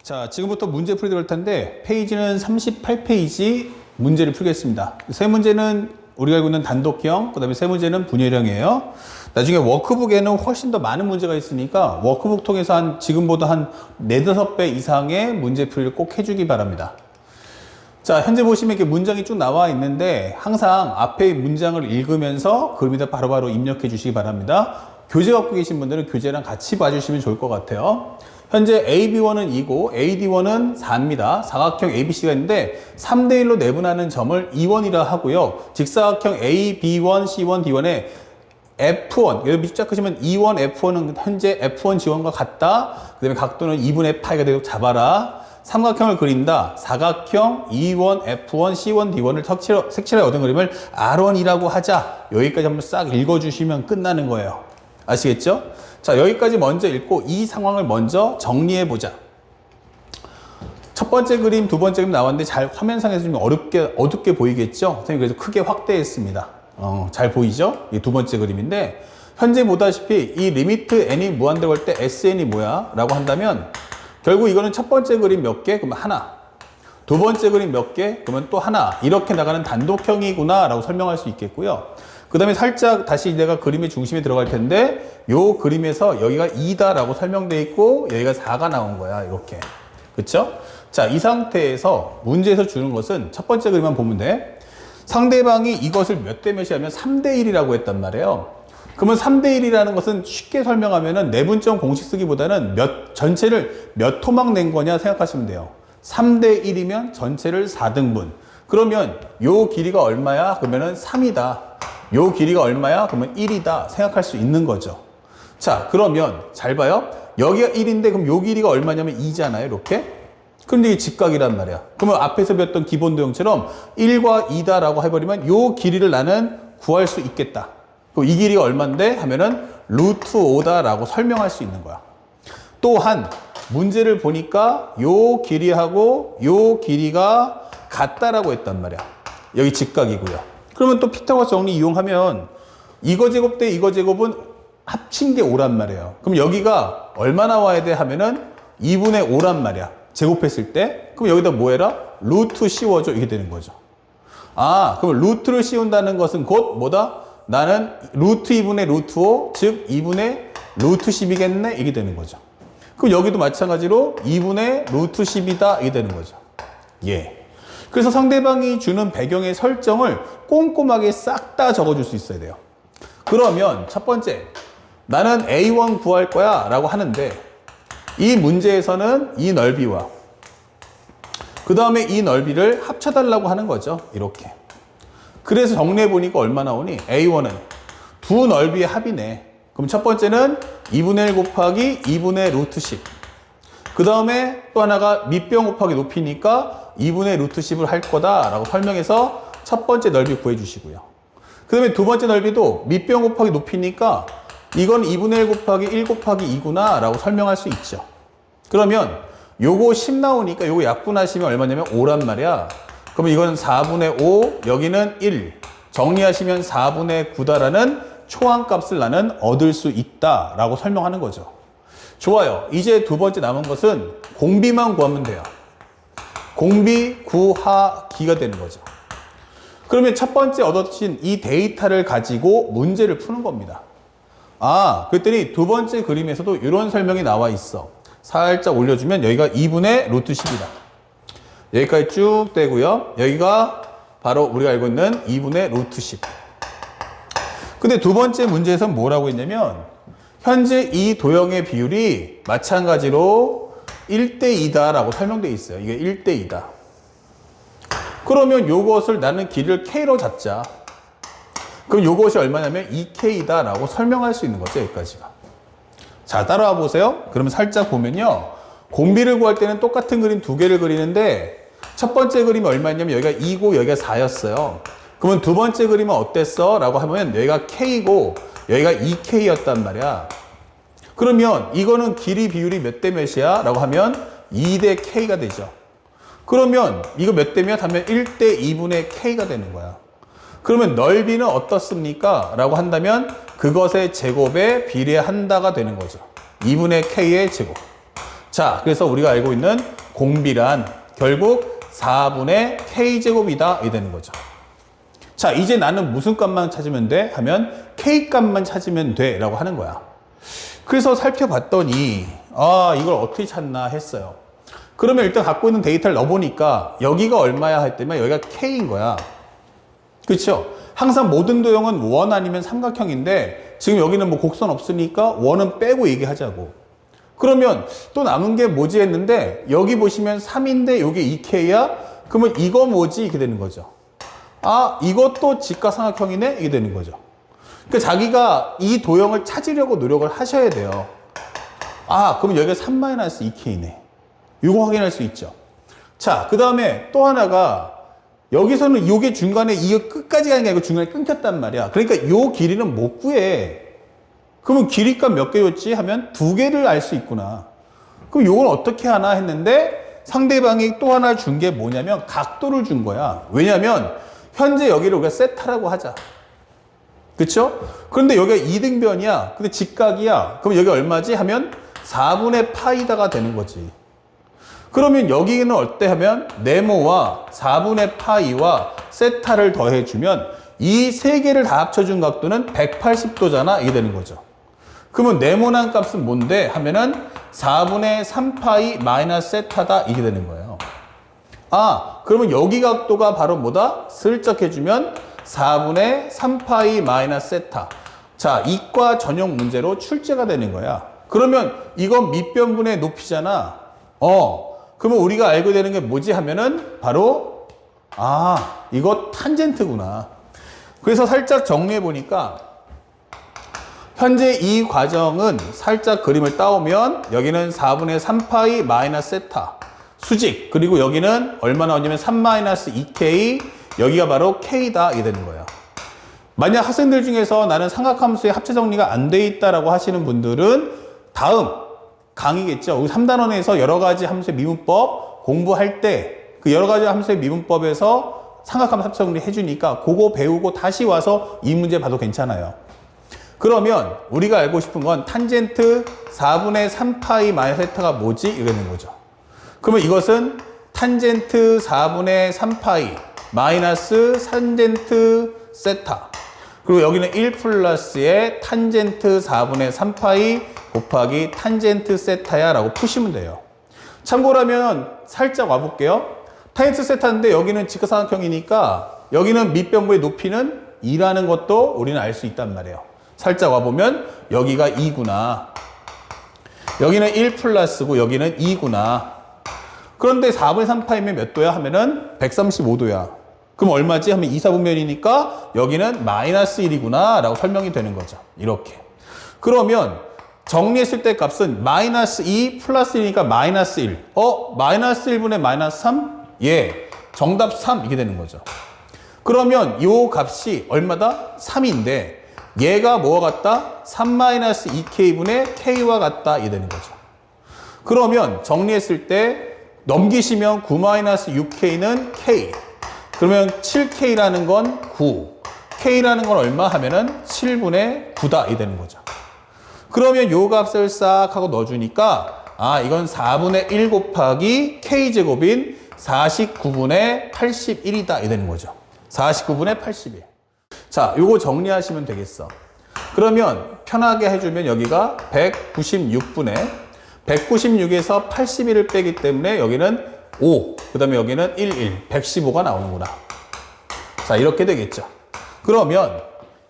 자, 지금부터 문제 풀이 들어갈 텐데 페이지는 38페이지 문제를 풀겠습니다. 세 문제는 우리가 알고 있는 단독형, 그 다음에 세 문제는 분열형이에요. 나중에 워크북에는 훨씬 더 많은 문제가 있으니까 워크북 통해서 지금보다 한 4~5배 이상의 문제 풀이를 꼭 해주기 바랍니다. 자, 현재 보시면 이렇게 문장이 쭉 나와 있는데 항상 앞에 문장을 읽으면서 그 밑에 바로바로 입력해 주시기 바랍니다. 교재 갖고 계신 분들은 교재랑 같이 봐주시면 좋을 것 같아요. 현재 AB1은 2고 AD1은 4입니다. 사각형 ABC가 있는데 3대1로 내분하는 점을 E1이라 하고요. 직사각형 A, B1, C1, D1에 F1, 여기 밑줄 짝으시면 E1, F1은 현재 F1 지원과 같다. 그 다음에 각도는 2분의 파이가 되도록 잡아라. 삼각형을 그린다. 사각형 E1, F1, C1, D1을 색칠해 얻은 그림을 R1이라고 하자. 여기까지 한번 싹 읽어주시면 끝나는 거예요. 아시겠죠? 자, 여기까지 먼저 읽고 이 상황을 먼저 정리해 보자. 첫 번째 그림, 두 번째 그림 나왔는데 잘 화면상에서 좀 어둡게 보이겠죠? 선생님 그래서 크게 확대했습니다. 잘 보이죠? 이 두 번째 그림인데 현재 보다시피 이 리미트 n이 무한대로 할 때 sn이 뭐야? 라고 한다면 결국 이거는 첫 번째 그림 몇 개? 그러면 하나. 두 번째 그림 몇 개? 그러면 또 하나. 이렇게 나가는 단독형이구나 라고 설명할 수 있겠고요. 그 다음에 살짝 다시 내가 그림의 중심에 들어갈 텐데 요 그림에서 여기가 2다 라고 설명되어 있고 여기가 4가 나온 거야. 이렇게. 그쵸? 자, 이 상태에서 문제에서 주는 것은 첫 번째 그림만 보면 돼. 상대방이 이것을 몇 대 몇이 하면 3대1이라고 했단 말이에요. 그러면 3대1이라는 것은 쉽게 설명하면은 내분점 공식 쓰기보다는 전체를 몇 토막 낸 거냐 생각하시면 돼요. 3대1이면 전체를 4등분. 그러면 요 길이가 얼마야? 그러면은 3이다. 요 길이가 얼마야? 그러면 1이다. 생각할 수 있는 거죠. 자, 그러면 잘 봐요. 여기가 1인데 그럼 요 길이가 얼마냐면 2잖아요. 이렇게. 그런데 이게 직각이란 말이야. 그러면 앞에서 배웠던 기본 도형처럼 1과 2다라고 해버리면 요 길이를 나는 구할 수 있겠다. 그럼 이 길이가 얼만데? 하면은 루트 5다라고 설명할 수 있는 거야. 또한 문제를 보니까 요 길이하고 요 길이가 같다라고 했단 말이야. 여기 직각이고요. 그러면 또 피타고라스 정리 이용하면 이거 제곱 대 이거 제곱은 합친 게 5란 말이에요. 그럼 여기가 얼마 나와야 돼? 하면은 2분의 5란 말이야. 제곱했을 때. 그럼 여기다 뭐 해라? 루트 씌워줘. 이게 되는 거죠. 아, 그럼 루트를 씌운다는 것은 곧 뭐다? 나는 루트 2분의 루트 5, 즉 2분의 루트 10이겠네? 이게 되는 거죠. 그럼 여기도 마찬가지로 2분의 루트 10이다? 이게 되는 거죠. 예. 그래서 상대방이 주는 배경의 설정을 꼼꼼하게 싹 다 적어줄 수 있어야 돼요. 그러면 첫 번째, 나는 A1 구할 거야 라고 하는데 이 문제에서는 이 넓이와 그 다음에 이 넓이를 합쳐달라고 하는 거죠. 이렇게. 그래서 정리해 보니까 얼마 나오니? A1은 두 넓이의 합이네. 그럼 첫 번째는 2분의 1 곱하기 2분의 루트 10. 그 다음에 또 하나가 밑변 곱하기 높이니까 2분의 루트 10을 할 거다라고 설명해서 첫 번째 넓이 구해주시고요. 그 다음에 두 번째 넓이도 밑변 곱하기 높이니까 이건 2분의 1 곱하기 1 곱하기 2구나 라고 설명할 수 있죠. 그러면 요거 10 나오니까 요거 약분하시면 얼마냐면 5란 말이야. 그러면 이건 4분의 5, 여기는 1. 정리하시면 4분의 9다라는 초항값을 나는 얻을 수 있다라고 설명하는 거죠. 좋아요. 이제 두 번째 남은 것은 공비만 구하면 돼요. 공비 구하기가 되는 거죠. 그러면 첫 번째 얻으신 이 데이터를 가지고 문제를 푸는 겁니다. 아, 그랬더니 두 번째 그림에서도 이런 설명이 나와 있어. 살짝 올려주면 여기가 2분의 루트 10이다. 여기까지 쭉 떼고요. 여기가 바로 우리가 알고 있는 2분의 루트 10. 근데 두 번째 문제에서는 뭐라고 했냐면 현재 이 도형의 비율이 마찬가지로 1대2다 라고 설명되어 있어요. 이게 1대2다. 그러면 요것을 나는 길이를 K로 잡자. 그럼 요것이 얼마냐면 2K다 라고 설명할 수 있는 거죠. 여기까지가. 자, 따라와 보세요. 그러면 살짝 보면요. 공비를 구할 때는 똑같은 그림 두 개를 그리는데 첫 번째 그림이 얼마였냐면 여기가 2고 여기가 4였어요. 그러면 두 번째 그림은 어땠어? 라고 하면 여기가 K고 여기가 2K였단 말이야. 그러면 이거는 길이 비율이 몇 대 몇이야? 라고 하면 2대 K가 되죠. 그러면 이거 몇 대 몇? 하면 1대 2분의 K가 되는 거야. 그러면 넓이는 어떻습니까? 라고 한다면 그것의 제곱에 비례한다가 되는 거죠. 2분의 K의 제곱. 자, 그래서 우리가 알고 있는 공비란 결국 4분의 k제곱이다 이 되는 거죠. 자, 이제 나는 무슨 값만 찾으면 돼? 하면 k 값만 찾으면 돼 라고 하는 거야. 그래서 살펴봤더니 이걸 어떻게 찾나 했어요. 그러면 일단 갖고 있는 데이터를 넣어보니까 여기가 얼마야 했더니 여기가 k인 거야. 그렇죠? 항상 모든 도형은 원 아니면 삼각형인데 지금 여기는 뭐 곡선 없으니까 원은 빼고 얘기하자고. 그러면 또 남은 게 뭐지 했는데 여기 보시면 3인데 여기 2k야? 그러면 이거 뭐지? 이렇게 되는 거죠. 이것도 직각삼각형이네? 이게 되는 거죠. 그러니까 자기가 이 도형을 찾으려고 노력을 하셔야 돼요. 그럼 여기가 3-2k네. 이거 확인할 수 있죠. 자, 그 다음에 또 하나가 여기서는 요게 중간에 이거 끝까지 가는 게 아니고 중간에 끊겼단 말이야. 그러니까 요 길이는 못 구해. 그러면 길이값 몇 개였지? 하면 2개를 알 수 있구나. 그럼 요걸 어떻게 하나 했는데 상대방이 또 하나 준 게 뭐냐면 각도를 준 거야. 왜냐면 현재 여기를 우리가 세타라고 하자. 그쵸? 그런데 여기가 이등변이야. 근데 직각이야. 그럼 여기 얼마지? 하면 4분의 파이다가 되는 거지. 그러면 여기는 어때 하면 네모와 4분의 파이와 세타를 더해주면 이 세 개를 다 합쳐준 각도는 180도잖아. 이게 되는 거죠. 그러면 네모난 값은 뭔데? 하면은 4분의 3파이 마이너스 세타다. 이게 되는 거예요. 그러면 여기 각도가 바로 뭐다? 슬쩍 해주면 4분의 3파이 마이너스 세타. 자, 이과 전용 문제로 출제가 되는 거야. 그러면 이건 밑변분의 높이잖아. 그러면 우리가 알고 되는 게 뭐지 하면은 바로 이거 탄젠트구나. 그래서 살짝 정리해 보니까 현재 이 과정은 살짝 그림을 따오면 여기는 4분의 3파이 마이너스 세타 수직, 그리고 여기는 얼마 나오냐면 3-2k, 여기가 바로 k다 이게 되는 거예요. 만약 학생들 중에서 나는 삼각함수의 합체 정리가 안 돼 있다라고 하시는 분들은 다음 강의겠죠. 3단원에서 여러 가지 함수의 미분법 공부할 때 그 여러 가지 함수의 미분법에서 삼각함수 합체 정리 해주니까 그거 배우고 다시 와서 이 문제 봐도 괜찮아요. 그러면 우리가 알고 싶은 건 탄젠트 4분의 3파이 마이너스 세타가 뭐지? 이러는 거죠. 그러면 이것은 탄젠트 4분의 3파이 마이너스 탄젠트 세타, 그리고 여기는 1 플러스의 탄젠트 4분의 3파이 곱하기 탄젠트 세타야 라고 푸시면 돼요. 참고로 하면 살짝 와볼게요. 탄젠트 세타인데 여기는 직각삼각형이니까 여기는 밑변부의 높이는 2라는 것도 우리는 알 수 있단 말이에요. 살짝 와보면 여기가 2구나. 여기는 1 플러스고 여기는 2구나. 그런데 4분의 3파이면 몇 도야? 하면은 135도야. 그럼 얼마지? 하면 2, 4분면이니까 여기는 마이너스 1이구나 라고 설명이 되는 거죠. 이렇게. 그러면 정리했을 때 값은 마이너스 2 플러스 1이니까 마이너스 1. 마이너스 1분의 마이너스 3? 예. 정답 3 이게 되는 거죠. 그러면 요 값이 얼마다? 3인데 얘가 뭐와 같다? 3-2k분의 k와 같다 이게 되는 거죠. 그러면 정리했을 때 넘기시면 9-6k는 k. 그러면 7k라는 건 9. k라는 건 얼마 하면은 7분의 9다 이 되는 거죠. 그러면 요 값을 싹 하고 넣어주니까 이건 4분의 1 곱하기 k제곱인 49분의 81이다 이 되는 거죠. 49분의 81. 자, 요거 정리하시면 되겠어. 그러면 편하게 해주면 여기가 196분의 196에서 81을 빼기 때문에 여기는 5, 그 다음에 여기는 1, 115가 나오는구나. 자, 이렇게 되겠죠. 그러면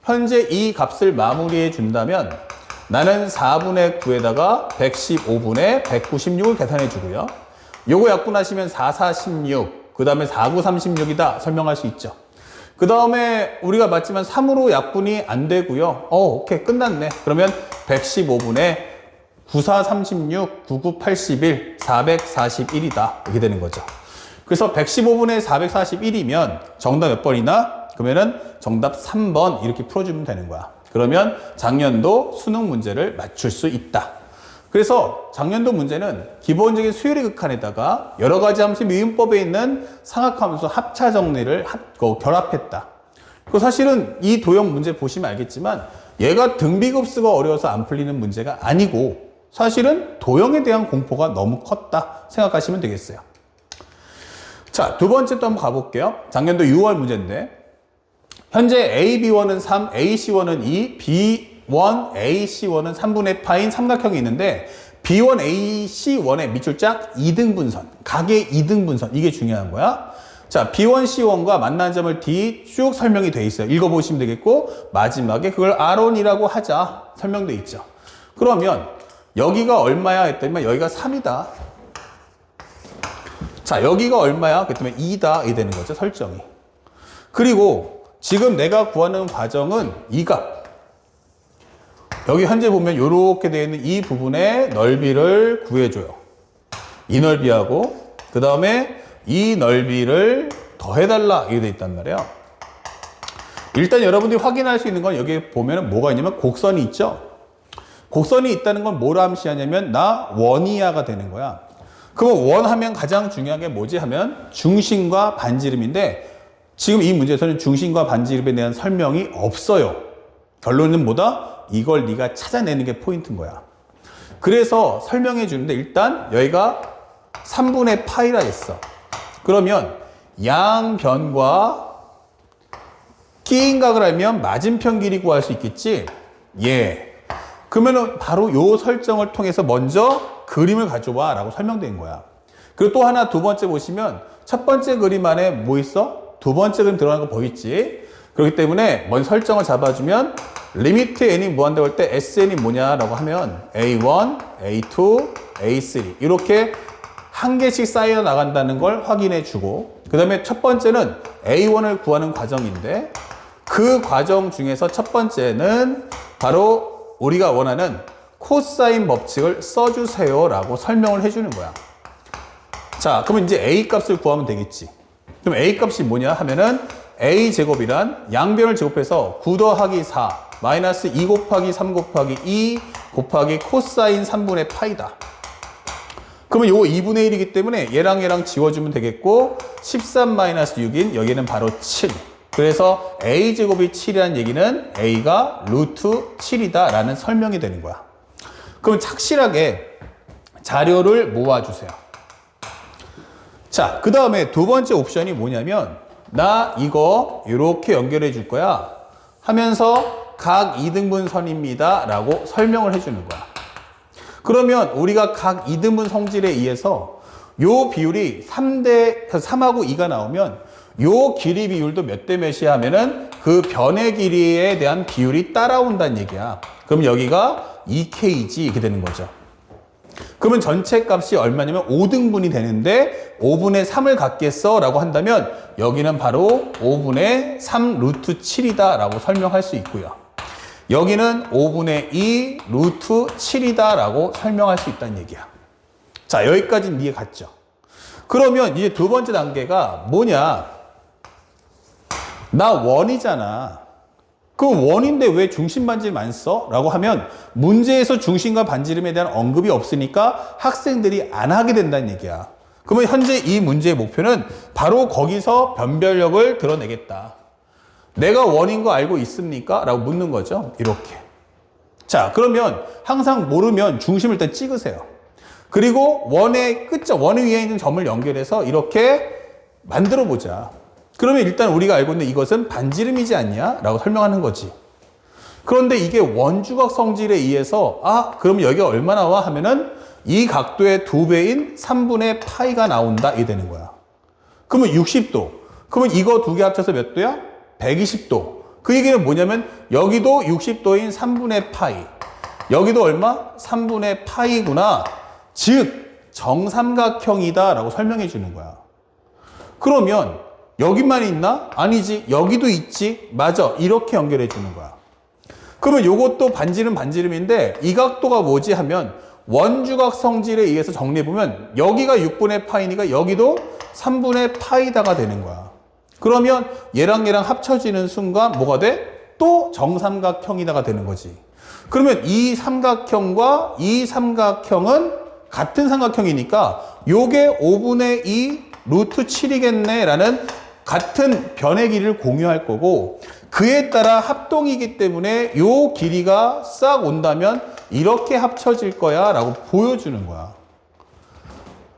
현재 이 값을 마무리해 준다면 나는 4분의 9에다가 115분의 196을 계산해 주고요. 요거 약분하시면 4, 4, 16, 그 다음에 4, 9, 36이다 설명할 수 있죠. 그 다음에 우리가 봤지만 3으로 약분이 안 되고요. 오케이, 끝났네. 그러면 115분의 94, 36, 99, 81, 441이다. 이렇게 되는 거죠. 그래서 115분의 441이면 정답 몇 번이나? 그러면은 정답 3번 이렇게 풀어주면 되는 거야. 그러면 작년도 수능 문제를 맞출 수 있다. 그래서 작년도 문제는 기본적인 수열의 극한에다가 여러 가지 함수 미분법에 있는 상학함수 합차 정리를 결합했다. 그 사실은 이 도형 문제 보시면 알겠지만 얘가 등비급수가 어려워서 안 풀리는 문제가 아니고 사실은 도형에 대한 공포가 너무 컸다 생각하시면 되겠어요. 자, 두 번째 또 한번 가볼게요. 작년도 6월 문제인데 현재 AB1은 3, AC1은 2, B1, AC1은 3분의 파인 삼각형이 있는데 B1, AC1의 밑줄짝 2등분선, 각의 2등분선, 이게 중요한 거야. 자, B1, C1과 만나는 점을 D 쭉 설명이 돼 있어요. 읽어보시면 되겠고 마지막에 그걸 R1이라고 하자 설명돼 있죠. 그러면 여기가 얼마야 했더니 여기가 3이다. 자, 여기가 얼마야? 그랬더니 2다. 이 되는 거죠, 설정이. 그리고 지금 내가 구하는 과정은 이 값. 여기 현재 보면 이렇게 되어 있는 이 부분의 넓이를 구해줘요. 이 넓이하고 그 다음에 이 넓이를 더해달라 이게 되어 있단 말이에요. 일단 여러분들이 확인할 수 있는 건 여기 보면 뭐가 있냐면 곡선이 있죠. 곡선이 있다는 건 뭘 암시하냐면 나 원이야가 되는 거야. 그럼 원 하면 가장 중요한 게 뭐지 하면 중심과 반지름인데 지금 이 문제에서는 중심과 반지름에 대한 설명이 없어요. 결론은 뭐다? 이걸 네가 찾아내는 게 포인트인 거야. 그래서 설명해 주는데 일단 여기가 3분의 파이라 했어. 그러면 양변과 끼인각을 알면 맞은편 길이 구할 수 있겠지? 예. 그러면은 바로 요 설정을 통해서 먼저 그림을 가져와 라고 설명된 거야. 그리고 또 하나 두 번째 보시면 첫 번째 그림 안에 뭐 있어? 두 번째 그림 들어가는 거 보이지? 그렇기 때문에 먼저 설정을 잡아주면 리미트 n이 무한대고 할 때 SN이 뭐냐라고 하면 A1, A2, A3 이렇게 한 개씩 쌓여 나간다는 걸 확인해 주고 그 다음에 첫 번째는 A1을 구하는 과정인데 그 과정 중에서 첫 번째는 바로 우리가 원하는 코사인 법칙을 써주세요 라고 설명을 해주는 거야. 자, 그러면 이제 A 값을 구하면 되겠지. 그럼 A 값이 뭐냐 하면은 A 제곱이란 양변을 제곱해서 9 더하기 4 마이너스 2 곱하기 3 곱하기 2 곱하기 코사인 3분의 파이다. 그러면 요거 2분의 1이기 때문에 얘랑 얘랑 지워주면 되겠고 13 마이너스 6인 여기는 바로 7. 그래서 A제곱이 7이라는 얘기는 A가 루트 7이다 라는 설명이 되는 거야. 그럼 착실하게 자료를 모아주세요. 자, 그 다음에 두 번째 옵션이 뭐냐면 나 이거 이렇게 연결해 줄 거야 하면서 각 2등분선입니다 라고 설명을 해주는 거야. 그러면 우리가 각 2등분 성질에 의해서 요 비율이 3하고 2가 나오면 요 길이 비율도 몇 대 몇이야 하면은 그 변의 길이에 대한 비율이 따라온다는 얘기야. 그럼 여기가 2kg 이렇게 되는 거죠. 그러면 전체 값이 얼마냐면 5등분이 되는데 5분의 3을 갖겠어 라고 한다면 여기는 바로 5분의 3 루트 7이다 라고 설명할 수 있고요. 여기는 5분의 2 루트 7이다 라고 설명할 수 있다는 얘기야. 자, 여기까지는 이해 갔죠? 그러면 이제 두 번째 단계가 뭐냐? 나 원이잖아. 그 원인데 왜 중심 반지름 안 써? 라고 하면 문제에서 중심과 반지름에 대한 언급이 없으니까 학생들이 안 하게 된다는 얘기야. 그러면 현재 이 문제의 목표는 바로 거기서 변별력을 드러내겠다. 내가 원인 거 알고 있습니까? 라고 묻는 거죠. 이렇게. 자, 그러면 항상 모르면 중심을 일단 찍으세요. 그리고 원의 끝점, 원 위에 있는 점을 연결해서 이렇게 만들어 보자. 그러면 일단 우리가 알고 있는 이것은 반지름이지 않냐? 라고 설명하는 거지. 그런데 이게 원주각 성질에 의해서 그럼 여기가 얼마 나와? 하면은 이 각도의 2배인 3분의 파이가 나온다. 이게 되는 거야. 그러면 60도. 그러면 이거 두 개 합쳐서 몇 도야? 120도. 그 얘기는 뭐냐면 여기도 60도인 3분의 파이. 여기도 얼마? 3분의 파이구나. 즉 정삼각형이다 라고 설명해 주는 거야. 그러면 여기만 있나? 아니지. 여기도 있지. 맞아. 이렇게 연결해 주는 거야. 그러면 이것도 반지름인데 이 각도가 뭐지 하면 원주각 성질에 의해서 정리해보면 여기가 6분의 파이니까 여기도 3분의 파이다가 되는 거야. 그러면 얘랑 얘랑 합쳐지는 순간 뭐가 돼? 또 정삼각형이다가 되는 거지. 그러면 이 삼각형과 이 삼각형은 같은 삼각형이니까 요게 5분의 2 루트 7이겠네 라는 같은 변의 길이를 공유할 거고 그에 따라 합동이기 때문에 요 길이가 싹 온다면 이렇게 합쳐질 거야 라고 보여주는 거야.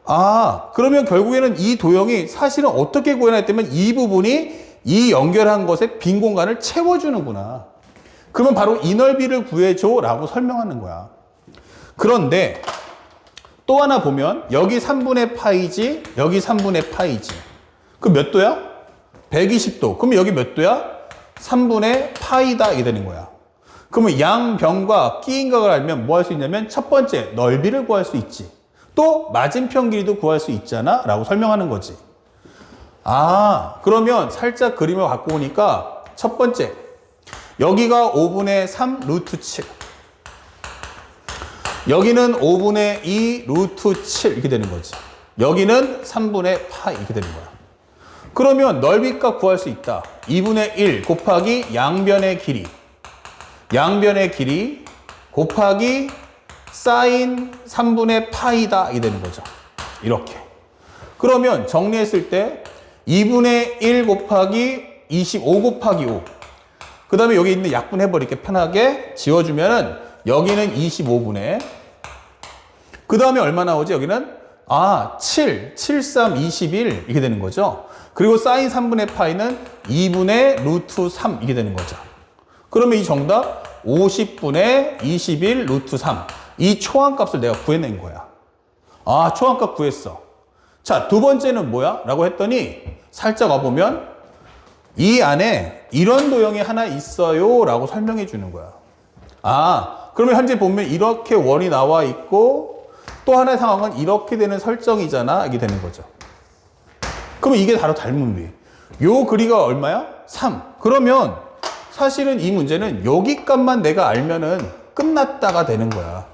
아, 그러면 결국에는 이 도형이 사실은 어떻게 구현할 때면 이 부분이 이 연결한 것에 빈 공간을 채워주는구나. 그러면 바로 이 넓이를 구해줘 라고 설명하는 거야. 그런데 또 하나 보면 여기 3분의 파이지, 여기 3분의 파이지. 그럼 몇 도야? 120도. 그럼 여기 몇 도야? 3분의 파이다 이게 되는 거야. 그러면 양변과 끼인각을 알면 뭐 할 수 있냐면 첫 번째 넓이를 구할 수 있지. 또 맞은편 길이도 구할 수 있잖아 라고 설명하는 거지. 아, 그러면 살짝 그림을 갖고 오니까 첫 번째 여기가 5분의 3 루트 7 여기는 5분의 2 루트 7 이렇게 되는 거지. 여기는 3분의 파이 이렇게 되는 거야. 그러면 넓이값 구할 수 있다. 2분의 1 곱하기 양변의 길이 곱하기 사인 3분의 파이다 이게 되는 거죠. 이렇게. 그러면 정리했을 때 2분의 1 곱하기 25 곱하기 5. 그 다음에 여기 있는 약분해버릴게 편하게 지워주면은 여기는 25분의 그 다음에 얼마 나오지? 여기는 7, 7, 3, 21 이게 되는 거죠. 그리고 사인 3분의 파이는 2분의 루트 3 이게 되는 거죠. 그러면 이 정답 50분의 21 루트 3 이 초항값을 내가 구해낸 거야. 아, 초항값 구했어. 자, 두 번째는 뭐야? 라고 했더니 살짝 와보면 이 안에 이런 도형이 하나 있어요 라고 설명해 주는 거야. 아, 그러면 현재 보면 이렇게 원이 나와 있고 또 하나의 상황은 이렇게 되는 설정이잖아 이게 되는 거죠. 그러면 이게 바로 닮은 위. 요 그리가 얼마야? 3. 그러면 사실은 이 문제는 여기 값만 내가 알면은 끝났다가 되는 거야.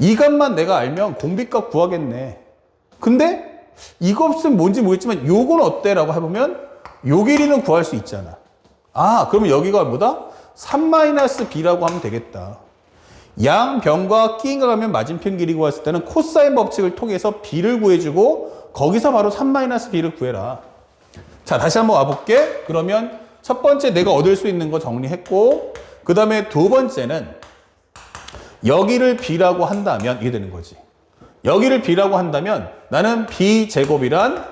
이 값만 내가 알면 공비값 구하겠네. 근데 이 값은 뭔지 모르겠지만 요건 어때? 라고 해보면 요 길이는 구할 수 있잖아. 아, 그러면 여기가 뭐다? 3-b라고 하면 되겠다. 양변과 끼인각 하면 맞은편 길이 구했을 때는 코사인 법칙을 통해서 b를 구해주고 거기서 바로 3-b를 구해라. 자, 다시 한번 와볼게. 그러면 첫 번째 내가 얻을 수 있는 거 정리했고 그 다음에 두 번째는 여기를 b라고 한다면 이게 되는 거지. 여기를 b라고 한다면 나는 b제곱이란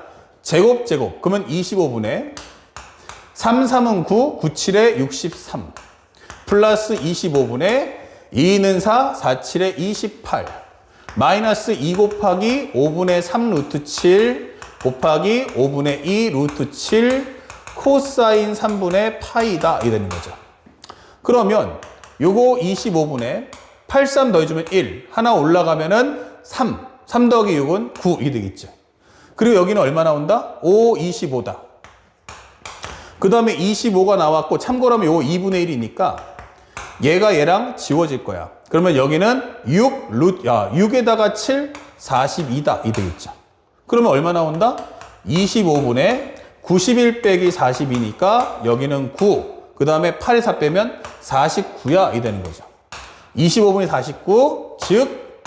제곱 그러면 25분의 3, 3은 9, 9, 7에 63 플러스 25분의 2는 4, 4, 7에 28 마이너스 2 곱하기 5분의 3 루트 7 곱하기 5분의 2 루트 7 코사인 3분의 파이다 이게 되는 거죠. 그러면 요거 25분의 83 더해주면 1 하나 올라가면은 3 더하기 6은 9 이게 되겠죠. 그리고 여기는 얼마 나온다? 5, 25다. 그 다음에 25가 나왔고 참고로 하면 요거 2분의 1이니까 얘가 얘랑 지워질 거야. 그러면 여기는 6에다가 7, 42다 이 되겠죠. 그러면 얼마 나온다? 25분의 91 빼기 42니까 여기는 9. 그 다음에 8에 4 빼면 49야 이 되는 거죠. 25분의 49, 즉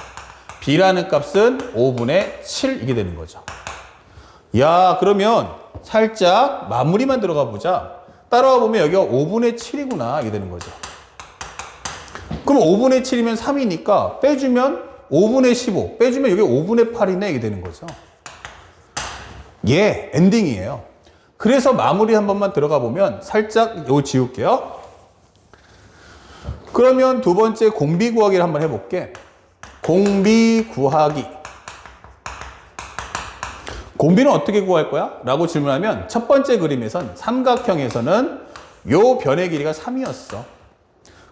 b라는 값은 5분의 7 이게 되는 거죠. 야, 그러면 살짝 마무리만 들어가 보자. 따라와 보면 여기가 5분의 7이구나 이게 되는 거죠. 그럼 5분의 7이면 3이니까 빼주면 5분의 15 빼주면 여기 5분의 8이네 이게 되는 거죠. 예, 엔딩이에요. 그래서 마무리 한 번만 들어가 보면 살짝 요 지울게요. 그러면 두 번째 공비 구하기를 한번 해볼게. 공비 구하기. 공비는 어떻게 구할 거야? 라고 질문하면 첫 번째 그림에선 삼각형에서는 요 변의 길이가 3이었어.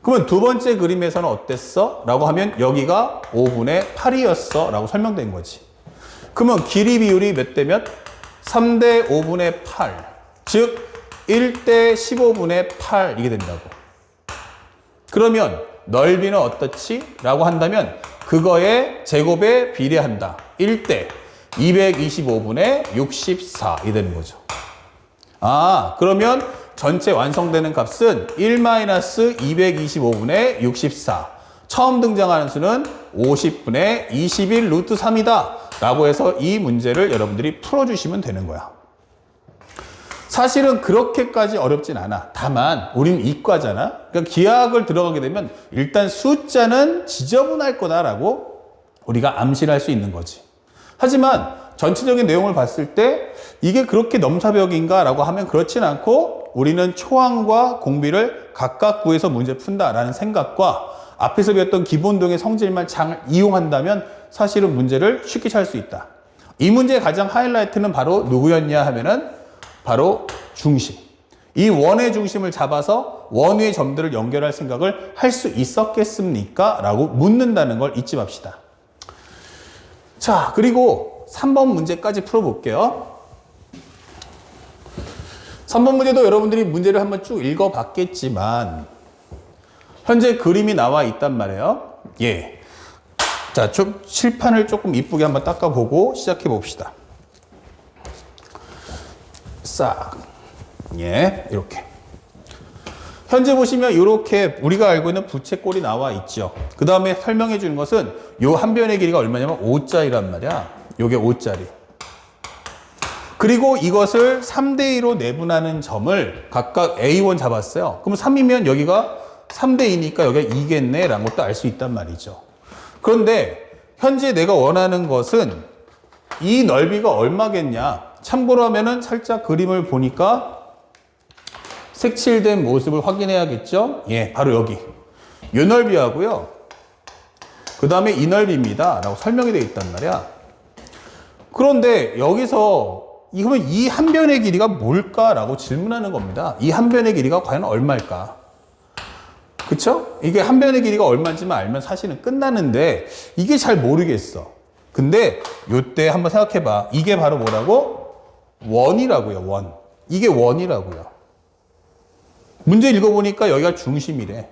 그러면 두 번째 그림에서는 어땠어? 라고 하면 여기가 5분의 8이었어. 라고 설명된 거지. 그러면 길이 비율이 몇 대 몇? 3대 5분의 8. 즉 1대 15분의 8 이게 된다고. 그러면 넓이는 어떻지? 라고 한다면 그거의 제곱에 비례한다. 1대 225분의 64 이 되는 거죠. 아, 그러면 전체 완성되는 값은 1-225분의 64. 처음 등장하는 수는 50분의 21 루트 3이다. 라고 해서 이 문제를 여러분들이 풀어주시면 되는 거야. 사실은 그렇게까지 어렵진 않아. 다만 우리는 이과잖아. 그러니까 기하학을 들어가게 되면 일단 숫자는 지저분할 거다라고 우리가 암시를 할 수 있는 거지. 하지만 전체적인 내용을 봤을 때 이게 그렇게 넘사벽인가 라고 하면 그렇진 않고 우리는 초항과 공비를 각각 구해서 문제 푼다라는 생각과 앞에서 배웠던 기본동의 성질만 잘 이용한다면 사실은 문제를 쉽게 잘 수 있다. 이 문제의 가장 하이라이트는 바로 누구였냐 하면은 바로 중심. 이 원의 중심을 잡아서 원의 점들을 연결할 생각을 할 수 있었겠습니까? 라고 묻는다는 걸 잊지 맙시다. 자, 그리고 3번 문제까지 풀어볼게요. 3번 문제도 여러분들이 문제를 한번 쭉 읽어봤겠지만 현재 그림이 나와 있단 말이에요. 예. 자, 좀 칠판을 조금 이쁘게 한번 닦아보고 시작해 봅시다. 싹. 예, 이렇게. 현재 보시면 이렇게 우리가 알고 있는 부채꼴이 나와 있죠. 그 다음에 설명해 주는 것은 요 한 변의 길이가 얼마냐면 5짜리란 말이야. 요게 5짜리. 그리고 이것을 3대2로 내분하는 점을 각각 A1 잡았어요. 그럼 3이면 여기가 3대2니까 여기가 2겠네 라는 것도 알 수 있단 말이죠. 그런데 현재 내가 원하는 것은 이 넓이가 얼마겠냐. 참고로 하면은 살짝 그림을 보니까 색칠된 모습을 확인해야겠죠? 예, 바로 여기. 이 넓이하고요. 그 다음에 이 넓이입니다. 라고 설명이 되어 있단 말이야. 그런데 여기서 그러면 이 한 변의 길이가 뭘까? 라고 질문하는 겁니다. 이 한 변의 길이가 과연 얼마일까? 그쵸? 이게 한 변의 길이가 얼마인지만 알면 사실은 끝나는데 이게 잘 모르겠어. 근데 요때 한번 생각해봐. 이게 바로 뭐라고? 원이라고요. 원. 이게 원이라고요. 문제 읽어보니까 여기가 중심이래.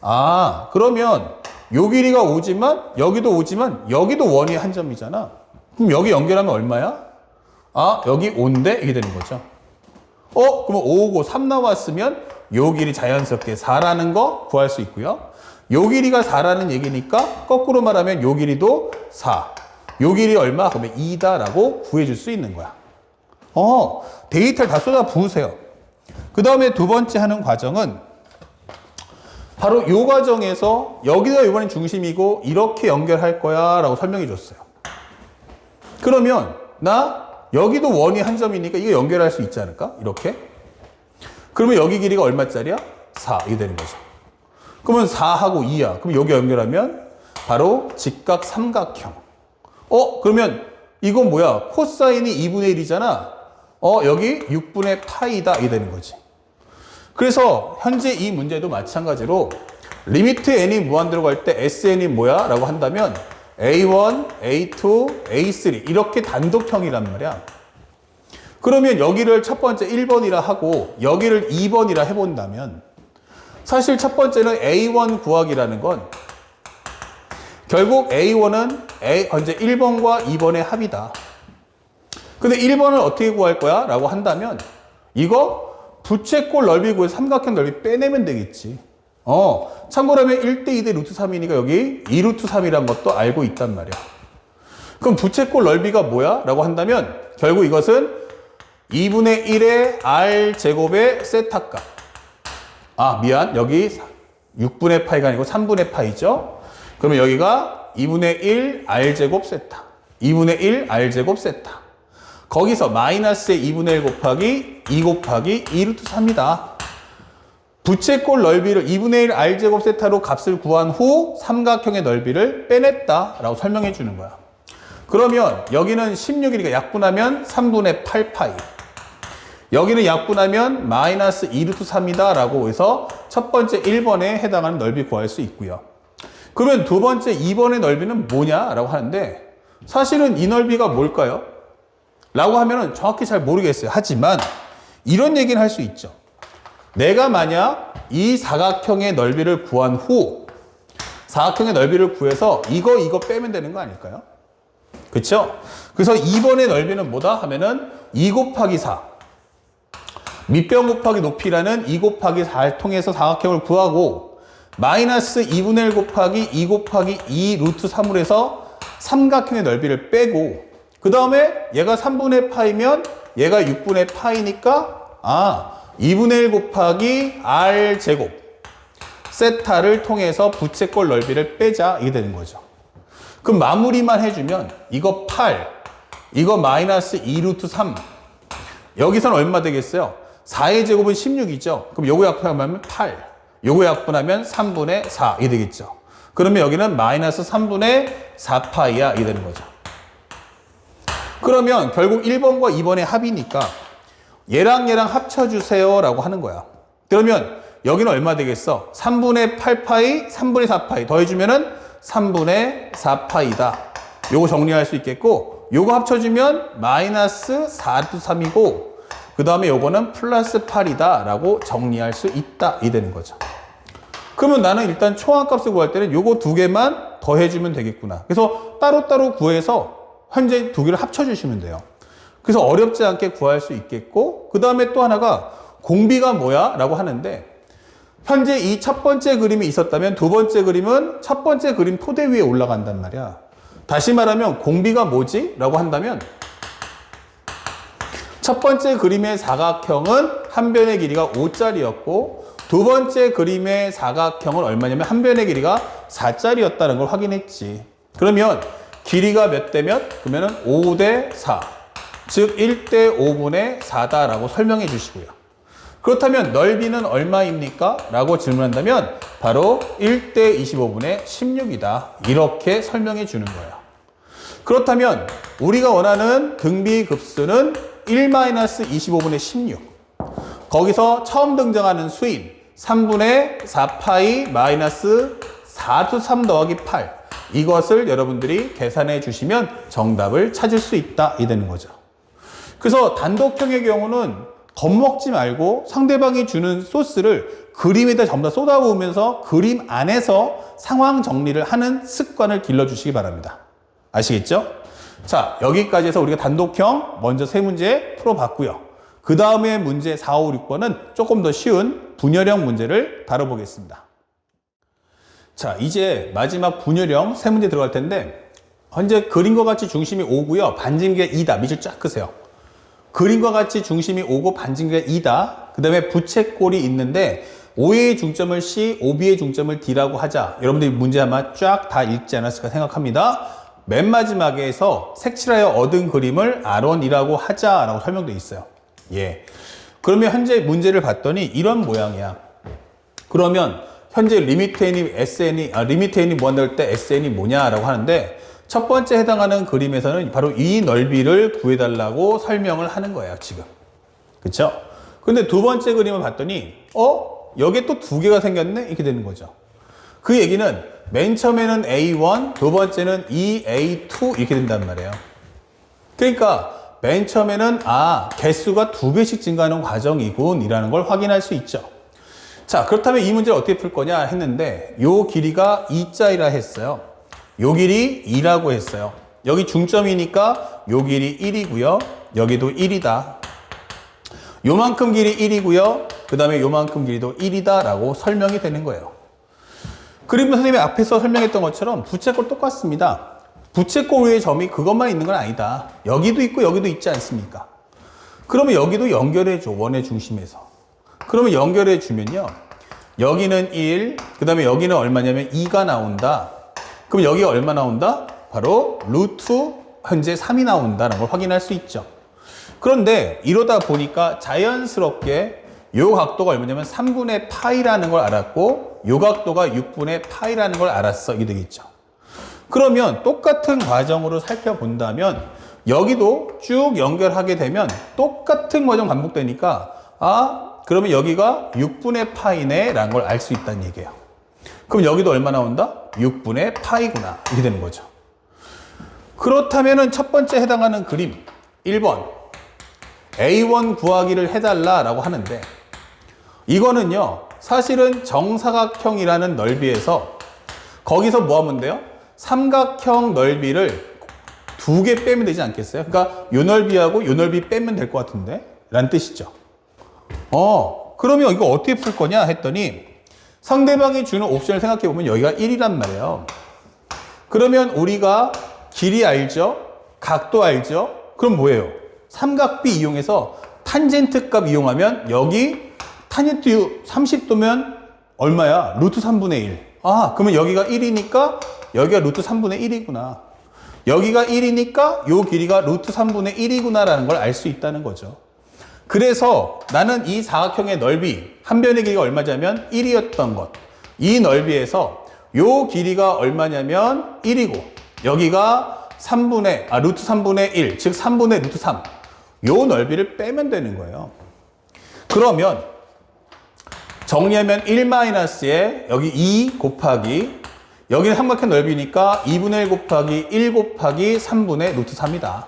아, 그러면 요 길이가 오지만 여기도 오지만 여기도 원이 한 점이잖아. 그럼 여기 연결하면 얼마야? 아, 여기 5인데 이게 되는 거죠. 그러면 5고 3 나왔으면 요 길이 자연스럽게 4라는 거 구할 수 있고요. 요 길이가 4라는 얘기니까 거꾸로 말하면 요 길이도 4. 요 길이 얼마? 그러면 2다라고 구해줄 수 있는 거야. 데이터를 다 쏟아 부으세요. 그 다음에 두 번째 하는 과정은 바로 이 과정에서 여기가 이번엔 중심이고 이렇게 연결할 거야 라고 설명해 줬어요. 그러면 나 여기도 원이 한 점이니까 이거 연결할 수 있지 않을까? 이렇게. 그러면 여기 길이가 얼마짜리야? 4. 이게 되는 거죠. 그러면 4하고 2야. 그럼 여기 연결하면 바로 직각 삼각형. 그러면 이건 뭐야? 코사인이 2분의 1이잖아. 여기 6분의 파이다. 이게 되는 거지. 그래서 현재 이 문제도 마찬가지로 리미트 n이 무한대로 갈 때 SN이 뭐야? 라고 한다면 A1, A2, A3 이렇게 단독형이란 말이야. 그러면 여기를 첫 번째 1번이라 하고 여기를 2번이라 해본다면 사실 첫 번째는 A1 구하기라는 건 결국 A1은 현재 1번과 2번의 합이다. 근데 1번을 어떻게 구할 거야? 라고 한다면 이거 부채꼴 넓이 구해서 삼각형 넓이 빼내면 되겠지. 참고로 하면 1대 2대 루트 3이니까 여기 2루트 3이란 것도 알고 있단 말이야. 그럼 부채꼴 넓이가 뭐야? 라고 한다면 결국 이것은 2분의 1의 r 제곱의 세타값. 여기 6분의 파이가 아니고 3분의 파이죠. 그러면 여기가 2분의 1 r 제곱 세타. 2분의 1 r 제곱 세타. 거기서 마이너스의 2분의 1 곱하기 2 곱하기 2루트 3이다. 부채꼴 넓이를 2분의 1 r제곱 세타로 값을 구한 후 삼각형의 넓이를 빼냈다 라고 설명해 주는 거야. 그러면 여기는 16이니까 약분하면 3분의 8파이. 여기는 약분하면 마이너스 2루트 3이다 라고 해서 첫 번째 1번에 해당하는 넓이 구할 수 있고요. 그러면 두 번째 2번의 넓이는 뭐냐 라고 하는데 사실은 이 넓이가 뭘까요? 라고 하면은 정확히 잘 모르겠어요. 하지만 이런 얘기는 할 수 있죠. 내가 만약 이 사각형의 넓이를 구한 후 사각형의 넓이를 구해서 이거 빼면 되는 거 아닐까요? 그쵸? 그래서 2번의 넓이는 뭐다? 하면은 2 곱하기 4 밑변 곱하기 높이라는 2 곱하기 4를 통해서 사각형을 구하고 마이너스 2분의 1 곱하기 2 곱하기 2 루트 3으로 해서 삼각형의 넓이를 빼고 그 다음에 얘가 3분의 파이면 얘가 6분의 파이니까 2분의 1 곱하기 r 제곱 세타를 통해서 부채꼴 넓이를 빼자 이게 되는 거죠. 그럼 마무리만 해주면 이거 8, 이거 마이너스 2 루트 3 여기서는 얼마 되겠어요? 4의 제곱은 16이죠. 그럼 요거 약분하면 8, 요거 약분하면 3분의 4 이게 되겠죠. 그러면 여기는 마이너스 3분의 4파이야 이게 되는 거죠. 그러면 결국 1번과 2번의 합이니까 얘랑 얘랑 합쳐주세요 라고 하는 거야. 그러면 여기는 얼마 되겠어? 3분의 8파이, 3분의 4파이 더해주면은 3분의 4파이다. 요거 정리할 수 있겠고 요거 합쳐주면 마이너스 4루트 3이고 그 다음에 요거는 플러스 8이다 라고 정리할 수 있다 이 되는 거죠. 그러면 나는 일단 총합값을 구할 때는 요거 두 개만 더해주면 되겠구나. 그래서 따로따로 구해서 현재 두 개를 합쳐주시면 돼요. 그래서 어렵지 않게 구할 수 있겠고 그 다음에 또 하나가 공비가 뭐야? 라고 하는데 현재 이 첫 번째 그림이 있었다면 두 번째 그림은 첫 번째 그림 토대 위에 올라간단 말이야. 다시 말하면 공비가 뭐지? 라고 한다면 첫 번째 그림의 사각형은 한 변의 길이가 5짜리였고 두 번째 그림의 사각형은 얼마냐면 한 변의 길이가 4짜리였다는 걸 확인했지. 그러면 길이가 몇 대 몇? 그러면은 5대 4. 즉 1대 5분의 4다라고 설명해 주시고요. 그렇다면 넓이는 얼마입니까? 라고 질문한다면 바로 1대 25분의 16이다. 이렇게 설명해 주는 거예요. 그렇다면 우리가 원하는 등비급수는 1-25분의 16. 거기서 처음 등장하는 수인 3분의 4파이 마이너스 4두 3 더하기 8. 이것을 여러분들이 계산해 주시면 정답을 찾을 수 있다. 이 되는 거죠. 그래서 단독형의 경우는 겁먹지 말고 상대방이 주는 소스를 그림에다 전부 다 쏟아부으면서 그림 안에서 상황 정리를 하는 습관을 길러주시기 바랍니다. 아시겠죠? 자, 여기까지 해서 우리가 단독형 먼저 세 문제 풀어봤고요. 그 다음에 문제 4, 5, 6번은 조금 더 쉬운 분열형 문제를 다뤄보겠습니다. 자, 이제 마지막 분열형 세 문제 들어갈 텐데 현재 그림과 같이 중심이 5고요. 반진기가 2다. 밑줄 쫙 그세요. 그림과 같이 중심이 5고 반진기가 2다. 그 다음에 부채꼴이 있는데 O의 중점을 C, OB의 중점을 D라고 하자. 여러분들이 문제 아마 쫙 다 읽지 않았을까 생각합니다. 맨 마지막에서 색칠하여 얻은 그림을 R1이라고 하자라고 설명되어 있어요. 예. 그러면 현재 문제를 봤더니 이런 모양이야. 그러면 현재 리미트 n이 무한대일 때 SN이 뭐냐라고 하는데 첫 번째 해당하는 그림에서는 바로 이 넓이를 구해달라고 설명을 하는 거예요, 지금. 그쵸? 근데 두 번째 그림을 봤더니, 여기에 또 두 개가 생겼네? 이렇게 되는 거죠. 그 얘기는 맨 처음에는 A1, 두 번째는 EA2 이렇게 된단 말이에요. 그러니까 맨 처음에는 개수가 두 배씩 증가하는 과정이군 이라는 걸 확인할 수 있죠. 자, 그렇다면 이 문제를 어떻게 풀 거냐 했는데 요 길이가 2자이라 했어요. 요 길이 2라고 했어요. 여기 중점이니까 요 길이 1이고요. 여기도 1이다. 요만큼 길이 1이고요. 그 다음에 요만큼 길이도 1이다 라고 설명이 되는 거예요. 그리고 선생님이 앞에서 설명했던 것처럼 부채꼴 똑같습니다. 부채꼴 위에 점이 그것만 있는 건 아니다. 여기도 있고 여기도 있지 않습니까? 그러면 여기도 연결해줘. 원의 중심에서. 그러면 연결해 주면요. 여기는 1, 그 다음에 여기는 얼마냐면 2가 나온다. 그럼 여기가 얼마 나온다? 바로 루트 현재 3이 나온다는 걸 확인할 수 있죠. 그런데 이러다 보니까 자연스럽게 요 각도가 얼마냐면 3분의 파이라는 걸 알았고 요 각도가 6분의 파이라는 걸 알았어. 이게 되겠죠. 그러면 똑같은 과정으로 살펴본다면 여기도 쭉 연결하게 되면 똑같은 과정 반복되니까 그러면 여기가 6분의 파이네 라는 걸 알 수 있다는 얘기예요. 그럼 여기도 얼마 나온다? 6분의 파이구나. 이렇게 되는 거죠. 그렇다면은 첫 번째 해당하는 그림 1번 A1 구하기를 해달라라고 하는데 이거는요 사실은 정사각형이라는 넓이에서 거기서 뭐 하면 돼요? 삼각형 넓이를 두 개 빼면 되지 않겠어요? 그러니까 요 넓이하고 요 넓이 빼면 될 것 같은데 라는 뜻이죠. 그러면 이거 어떻게 풀 거냐 했더니 상대방이 주는 옵션을 생각해 보면 여기가 1이란 말이에요. 그러면 우리가 길이 알죠? 각도 알죠? 그럼 뭐예요? 삼각비 이용해서 탄젠트 값 이용하면 여기 탄젠트 30도면 얼마야? 루트 3분의 1. 아, 그러면 여기가 1이니까 여기가 루트 3분의 1이구나. 여기가 1이니까 요 길이가 루트 3분의 1이구나 라는 걸 알 수 있다는 거죠. 그래서 나는 이 사각형의 넓이, 한 변의 길이가 얼마냐면 1이었던 것. 이 넓이에서 요 길이가 얼마냐면 1이고 여기가 루트 3분의 1, 즉 3분의 루트 3. 요 넓이를 빼면 되는 거예요. 그러면 정리하면 1-에 여기 2 곱하기 여기는 삼각형 넓이니까 2분의 1 곱하기 1 곱하기 3분의 루트 3이다.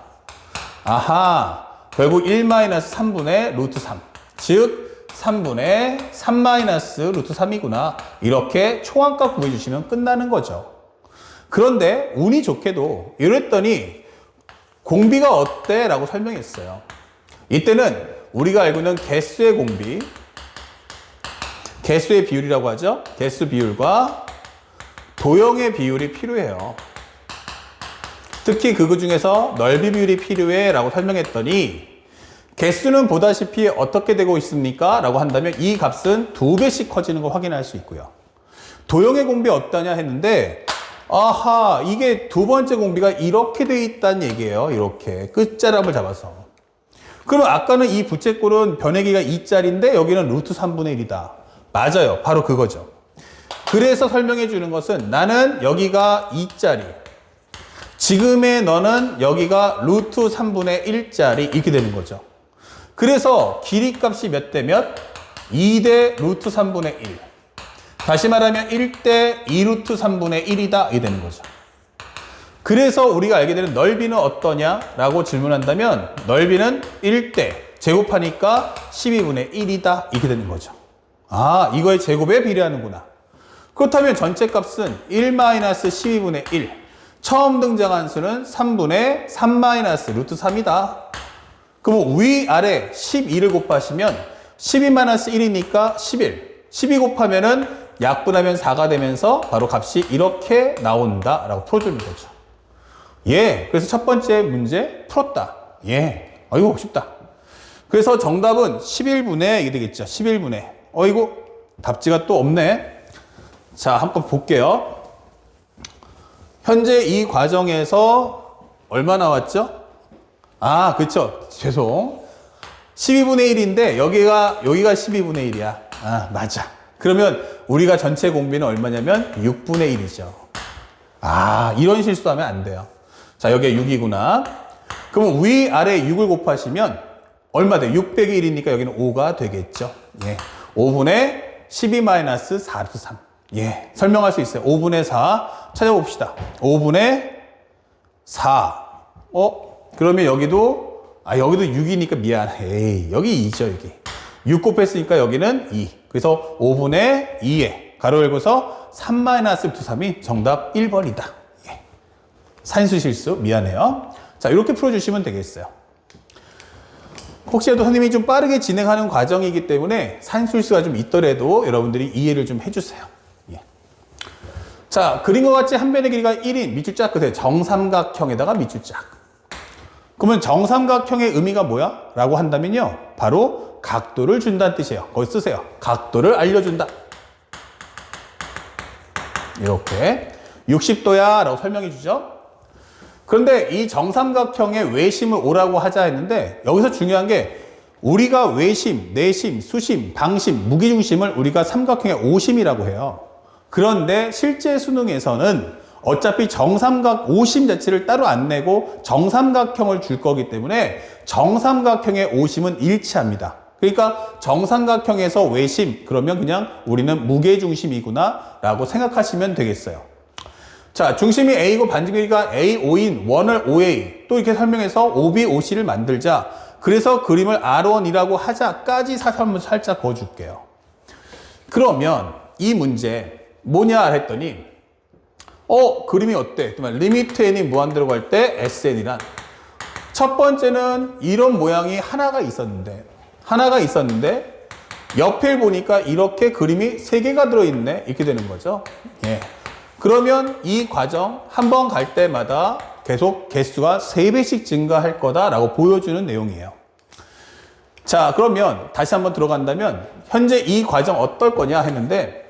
아하, 결국 1-3분의 루트 3. 즉 3분의 3- 루트 3이구나. 이렇게 초항값 구해주시면 끝나는 거죠. 그런데 운이 좋게도 이랬더니 공비가 어때? 라고 설명했어요. 이때는 우리가 알고 있는 개수의 공비, 개수의 비율이라고 하죠. 개수 비율과 도형의 비율이 필요해요. 특히 그거 중에서 넓이 비율이 필요해 라고 설명했더니 개수는 보다시피 어떻게 되고 있습니까? 라고 한다면 이 값은 2배씩 커지는 거 확인할 수 있고요. 도형의 공비 어떠냐 했는데 아하, 이게 두 번째 공비가 이렇게 돼 있다는 얘기예요. 이렇게 끝자락을 잡아서. 그럼 아까는 이 부채꼴은 변의 길이가 2짜리인데 여기는 루트 3분의 1이다. 맞아요. 바로 그거죠. 그래서 설명해 주는 것은 나는 여기가 2짜리, 지금의 너는 여기가 루트 3분의 1짜리 이렇게 되는 거죠. 그래서 길이 값이 몇 대 몇? 2대 루트 3분의 1. 다시 말하면 1대 2루트 3분의 1이다 이렇게 되는 거죠. 그래서 우리가 알게 되는 넓이는 어떠냐? 라고 질문한다면 넓이는 1대 제곱하니까 12분의 1이다 이렇게 되는 거죠. 아, 이거의 제곱에 비례하는구나. 그렇다면 전체 값은 1-12분의 1. 처음 등장한 수는 3분의 3- 루트 3이다. 그럼 위아래 12를 곱하시면 12-1이니까 11. 12 곱하면은 약분하면 4가 되면서 바로 값이 이렇게 나온다 라고 풀어주는 거죠. 예, 그래서 첫 번째 문제 풀었다. 예, 어이구 쉽다. 그래서 정답은 11분의 이게 되겠죠. 11분의. 어이구 답지가 또 없네. 자, 한번 볼게요. 현재 이 과정에서 얼마 나왔죠? 아, 그쵸. 죄송. 12분의 1인데 여기가 12분의 1이야. 아, 맞아. 그러면 우리가 전체 공비는 얼마냐면 6분의 1이죠. 아, 이런 실수하면 안 돼요. 자, 여기가 6이구나. 그러면 위아래 6을 곱하시면 얼마 돼? 6 빼기 1이니까 여기는 5가 되겠죠. 예. 5분의 12-4루트 3. 예. 설명할 수 있어요. 5분의 4 찾아봅시다. 5분의 4. 그러면 여기도 6이니까 미안. 에이, 여기 2죠, 여기. 6 곱했으니까 여기는 2. 그래서 5분의 2에 가로 열고서 3-루트 3이 정답 1번이다. 예. 산수 실수 미안해요. 자, 이렇게 풀어주시면 되겠어요. 혹시라도 선생님이 좀 빠르게 진행하는 과정이기 때문에 산술수가 좀 있더라도 여러분들이 이해를 좀 해주세요. 예. 자, 그림과 같이 한 변의 길이가 1인 밑줄짝 끝에 정삼각형에다가 밑줄짝. 그러면 정삼각형의 의미가 뭐야? 라고 한다면요. 바로 각도를 준다는 뜻이에요. 거기 쓰세요. 각도를 알려준다. 이렇게 60도야 라고 설명해 주죠. 그런데 이 정삼각형의 외심을 오라고 하자 했는데 여기서 중요한 게 우리가 외심, 내심, 수심, 방심, 무게중심을 우리가 삼각형의 오심이라고 해요. 그런데 실제 수능에서는 어차피 정삼각 오심 자체를 따로 안 내고 정삼각형을 줄 거기 때문에 정삼각형의 오심은 일치합니다. 그러니까 정삼각형에서 외심 그러면 그냥 우리는 무게중심이구나 라고 생각하시면 되겠어요. 자, 중심이 A고 반지름이가 A5인 원을 OA 또 이렇게 설명해서 OB, OC를 만들자. 그래서 그림을 R1이라고 하자까지 사설문 살짝 그어줄게요. 그러면 이 문제 뭐냐 했더니 그림이 어때? 리미트 n이 무한대로 갈 때 SN이란 첫 번째는 이런 모양이 하나가 있었는데 옆에 보니까 이렇게 그림이 3개가 들어있네 이렇게 되는 거죠. 예. 그러면 이 과정 한 번 갈 때마다 계속 개수가 3배씩 증가할 거다라고 보여주는 내용이에요. 자, 그러면 다시 한번 들어간다면 현재 이 과정 어떨 거냐 했는데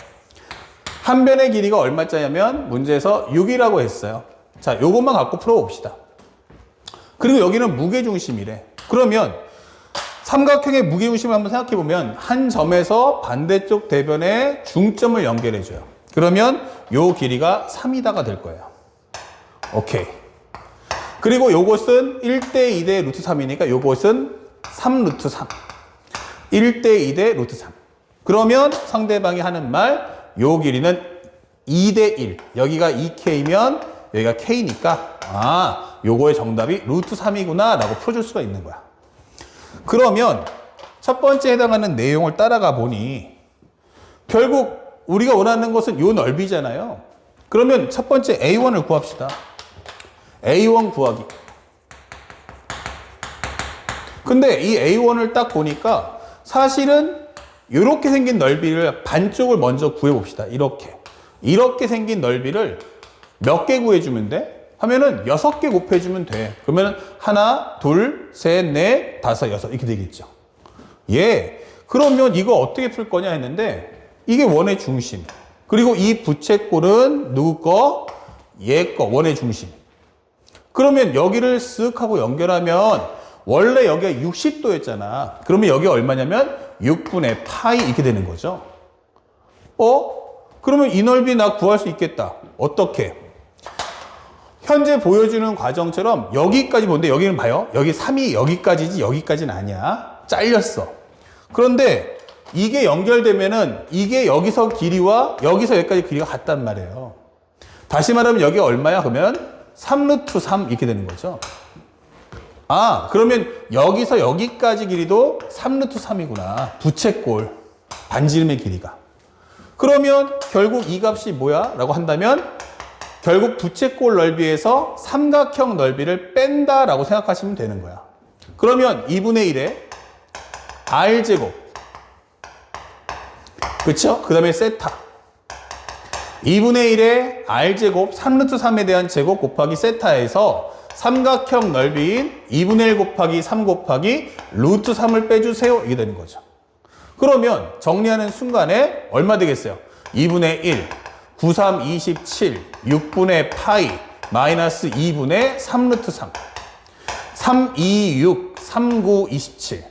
한 변의 길이가 얼마짜냐면 문제에서 6이라고 했어요. 자, 요것만 갖고 풀어봅시다. 그리고 여기는 무게중심이래. 그러면 삼각형의 무게중심을 한번 생각해보면 한 점에서 반대쪽 대변에 중점을 연결해줘요. 그러면 요 길이가 3이다가 될 거예요. 오케이. 그리고 요것은 1대2대 루트 3이니까 요것은 3 루트 3. 1대2대 루트 3. 그러면 상대방이 하는 말, 요 길이는 2대1. 여기가 2K면 여기가 K니까, 아, 요거의 정답이 루트 3이구나 라고 풀어줄 수가 있는 거야. 그러면 첫 번째 해당하는 내용을 따라가 보니 결국 우리가 원하는 것은 요 넓이잖아요. 그러면 첫 번째 A1을 구합시다. A1 구하기. 근데 이 A1을 딱 보니까 사실은 이렇게 생긴 넓이를 반쪽을 먼저 구해봅시다. 이렇게 생긴 넓이를 몇 개 구해주면 돼? 하면은 6개 곱해주면 돼. 그러면 하나, 둘, 셋, 넷, 다섯, 여섯 이렇게 되겠죠. 예. 그러면 이거 어떻게 풀 거냐 했는데 이게 원의 중심. 그리고 이 부채꼴은 누구 거? 얘 거, 원의 중심. 그러면 여기를 쓱 하고 연결하면 원래 여기가 60도였잖아. 그러면 여기 얼마냐면 6분의 파이 이렇게 되는 거죠. 그러면 이 넓이 나 구할 수 있겠다. 어떻게? 현재 보여주는 과정처럼 여기까지 보는데 여기는 봐요. 여기 3이 여기까지지 여기까지는 아니야. 잘렸어. 그런데 이게 연결되면은 이게 여기서 길이와 여기서 여기까지 길이가 같단 말이에요. 다시 말하면 여기가 얼마야? 그러면 3 루트 3 이렇게 되는 거죠. 아, 그러면 여기서 여기까지 길이도 3 루트 3이구나. 부채꼴, 반지름의 길이가. 그러면 결국 이 값이 뭐야? 라고 한다면 결국 부채꼴 넓이에서 삼각형 넓이를 뺀다라고 생각하시면 되는 거야. 그러면 2분의 1에 R제곱. 그쵸? 그 다음에 세타. 2분의 1에 R제곱 3 루트 3에 대한 제곱 곱하기 세타에서 삼각형 넓이인 2분의 1 곱하기 3 곱하기 루트 3을 빼주세요. 이게 되는 거죠. 그러면 정리하는 순간에 얼마 되겠어요? 2분의 1, 9, 3, 27, 6분의 파이, 마이너스 2분의 3 루트 3. 3, 2, 6, 3, 9, 27.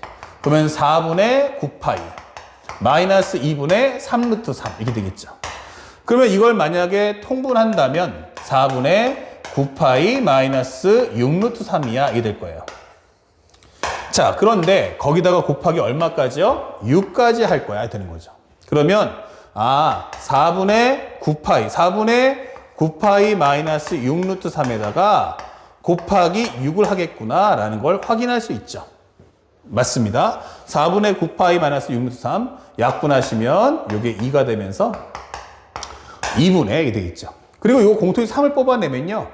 그러면 4분의 9 파이, 마이너스 2분의 3 루트 3. 이렇게 되겠죠. 그러면 이걸 만약에 통분한다면 4분의 9파이 마이너스 6 루트 3이야. 이게 될 거예요. 자, 그런데 거기다가 곱하기 얼마까지요? 6까지 할 거야. 되는 거죠. 그러면 4분의 9파이 마이너스 6 루트 3에다가 곱하기 6을 하겠구나 라는 걸 확인할 수 있죠. 맞습니다. 4분의 9파이 마이너스 6 루트 3 약분하시면 이게 2가 되면서 2분의 이게 되겠죠. 그리고 이거 공통이 3을 뽑아내면요.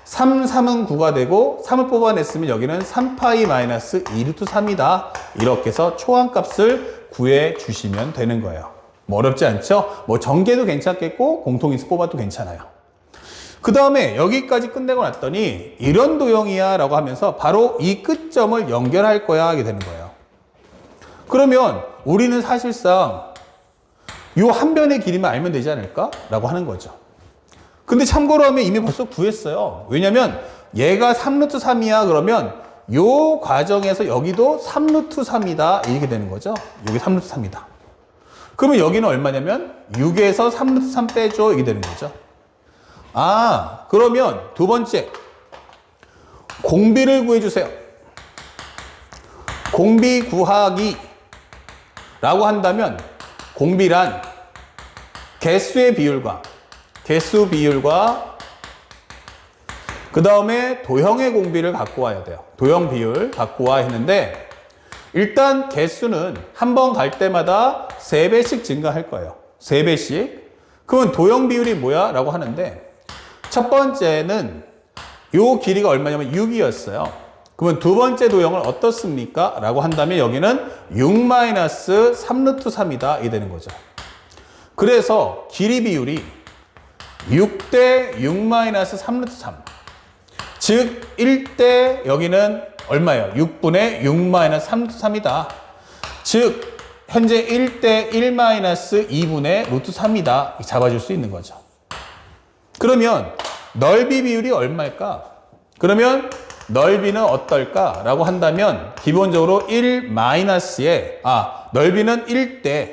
3, 3은 9가 되고 3을 뽑아냈으면 여기는 3파이 마이너스 2 루트 3이다. 이렇게 해서 초항값을 구해 주시면 되는 거예요. 뭐 어렵지 않죠? 뭐 전개도 괜찮겠고 공통인수 뽑아도 괜찮아요. 그 다음에 여기까지 끝내고 났더니 이런 도형이야 라고 하면서 바로 이 끝점을 연결할 거야 하게 되는 거예요. 그러면 우리는 사실상 이 한 변의 길이만 알면 되지 않을까? 라고 하는 거죠. 근데 참고로 하면 이미 벌써 구했어요. 왜냐면 얘가 3 루트 3이야 그러면 요 과정에서 여기도 3 루트 3이다 이렇게 되는 거죠. 여기 3 루트 3이다. 그러면 여기는 얼마냐면 6에서 3 루트 3 빼줘 이게 되는 거죠. 그러면 두 번째 공비를 구해주세요. 공비 구하기 라고 한다면 공비란 개수의 비율과 그 다음에 도형의 공비를 갖고 와야 돼요. 도형 비율 갖고 와 했는데 일단 개수는 한 번 갈 때마다 3배씩 증가할 거예요. 3배씩. 그러면 도형 비율이 뭐야? 라고 하는데 첫 번째는 요 길이가 얼마냐면 6이었어요. 그러면 두 번째 도형은 어떻습니까? 라고 한다면 여기는 6-3 루트 3이다. 이 되는 거죠. 그래서 길이 비율이 6대 6-3 루트 3. 즉 1대 여기는 얼마예요? 6분의 6 마이너스 3이다. 즉 현재 1대 1 마이너스 2분의 루트 3이다. 잡아줄 수 있는 거죠. 그러면 넓이 비율이 얼마일까? 그러면 넓이는 어떨까? 라고 한다면 기본적으로 1 마이너스에 넓이는 1대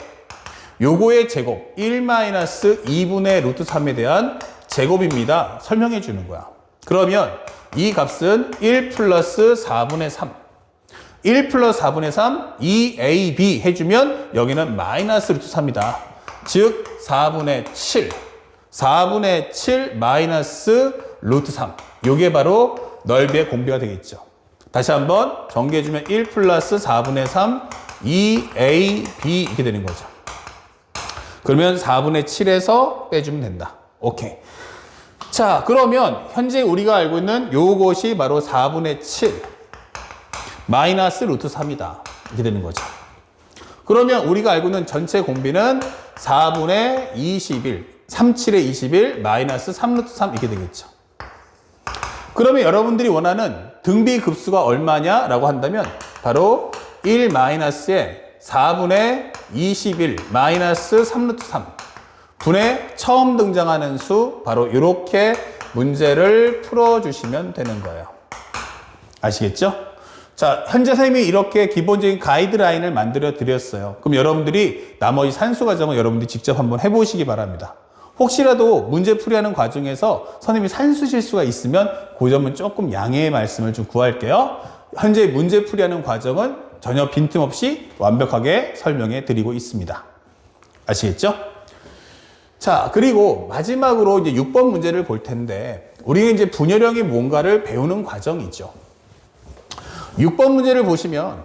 요거의 제곱 1 마이너스 2분의 루트 3에 대한 제곱입니다. 설명해 주는 거야. 그러면 이 값은 1 플러스 4분의 3 1 플러스 4분의 3 2ab 해주면 여기는 마이너스 루트 3이다. 즉 4분의 7 4분의 7 마이너스 루트 3 요게 바로 넓이의 공비가 되겠죠. 다시 한번 정리해주면 1 플러스 4분의 3 2ab 이렇게 되는 거죠. 그러면 4분의 7에서 빼주면 된다. 오케이. 자, 그러면 현재 우리가 알고 있는 요것이 바로 4분의 7 마이너스 루트 3이다. 이렇게 되는 거죠. 그러면 우리가 알고 있는 전체 공비는 4분의 21, 37의 21 마이너스 3루트 3 이렇게 되겠죠. 그러면 여러분들이 원하는 등비 급수가 얼마냐라고 한다면 바로 1 마이너스에 4분의 21 마이너스 3루트 3 분의 처음 등장하는 수 바로 이렇게 문제를 풀어주시면 되는 거예요. 아시겠죠? 자, 현재 선생님이 이렇게 기본적인 가이드라인을 만들어 드렸어요. 그럼 여러분들이 나머지 산수 과정을 여러분들이 직접 한번 해보시기 바랍니다. 혹시라도 문제 풀이하는 과정에서 선생님이 산수 실수가 있으면 그 점은 조금 양해의 말씀을 좀 구할게요. 현재 문제 풀이하는 과정은 전혀 빈틈없이 완벽하게 설명해 드리고 있습니다. 아시겠죠? 자, 그리고 마지막으로 이제 6번 문제를 볼 텐데, 우리가 이제 분열형이 뭔가를 배우는 과정이죠. 6번 문제를 보시면,